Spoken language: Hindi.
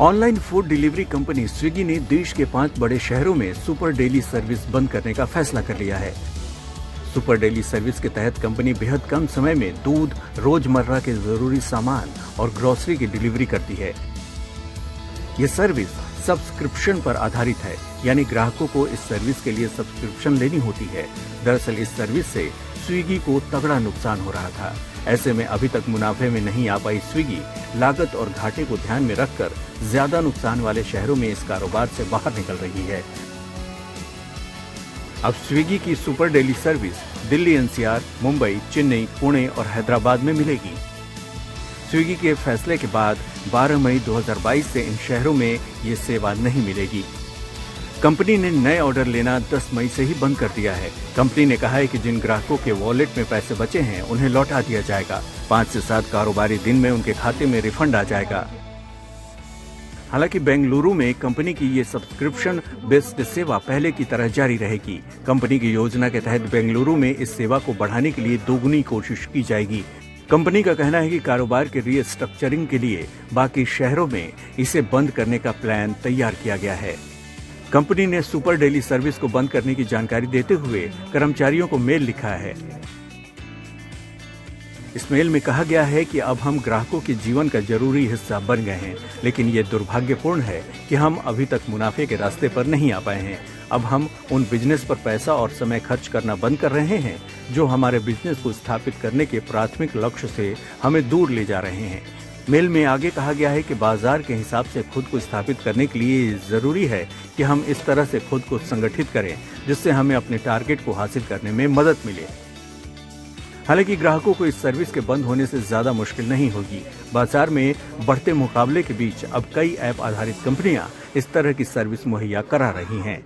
Online food delivery company Swiggy ने देश के 5 बड़े शहरों में सुपर डेली सर्विस बंद करने का फैसला कर लिया है। सुपर डेली सर्विस के तहत कंपनी बेहद कम समय में दूध, रोजमर्रा के जरूरी सामान और ग्रोसरी की डिलीवरी करती है। ये सर्विस सब्सक्रिप्शन पर आधारित है, यानी ग्राहकों को इस सर्विस के लिए सब्सक्रिप्शन लेनी होती है। दरअसल इस सर्विस से स्विगी को तगड़ा नुकसान हो रहा था। ऐसे में अभी तक मुनाफे में नहीं आ पाई स्विगी लागत और घाटे को ध्यान में रखकर ज्यादा नुकसान वाले शहरों में इस कारोबार से बाहर निकल रही है। अब स्विगी की super daily service Delhi NCR, Mumbai, Chennai, Pune और हैदराबाद में मिलेगी। स्विगी के फैसले के बाद 12 मई 2022 से इन शहरों में ये सेवा नहीं मिलेगी। कंपनी ने नए ऑर्डर लेना 10 मई से ही बंद कर दिया है। कंपनी ने कहा है कि जिन ग्राहकों के वॉलेट में पैसे बचे हैं उन्हें लौटा दिया जाएगा। 5 से 7 कारोबारी दिन में उनके खाते में रिफंड आ जाएगा। हालांकि बेंगलुरु में कंपनी की ये सब्सक्रिप्शन बेस्ड सेवा पहले की तरह जारी रहेगी। कंपनी की योजना के तहत बेंगलुरु में इस सेवा को बढ़ाने के लिए दोगुनी कोशिश की जाएगी। कंपनी का कहना है कि कारोबार के रीस्ट्रक्चरिंग के लिए बाकी शहरों में इसे बंद करने का प्लान तैयार किया गया है। कंपनी ने सुपर डेली सर्विस को बंद करने की जानकारी देते हुए कर्मचारियों को मेल लिखा है। इस मेल में कहा गया है कि अब हम ग्राहकों के जीवन का जरूरी हिस्सा बन गए हैं, लेकिन ये दुर्भाग्यपूर्ण है कि हम अभी तक मुनाफे के रास्ते पर नहीं आ पाए हैं। अब हम उन बिजनेस पर पैसा और समय खर्च करना बंद कर रहे हैं जो हमारे बिजनेस को स्थापित करने के प्राथमिक लक्ष्य से हमें दूर ले जा रहे हैं। मेल में आगे कहा गया है कि बाजार के हिसाब से खुद को स्थापित करने के लिए जरूरी है कि हम इस तरह से खुद को संगठित करें जिससे हमें अपने टारगेट को हासिल करने में मदद मिले। हालांकि ग्राहकों को इस सर्विस के बंद होने से ज्यादा मुश्किल नहीं होगी। बाजार में बढ़ते मुकाबले के बीच अब कई ऐप आधारित कंपनियां इस तरह की सर्विस मुहैया करा रही हैं।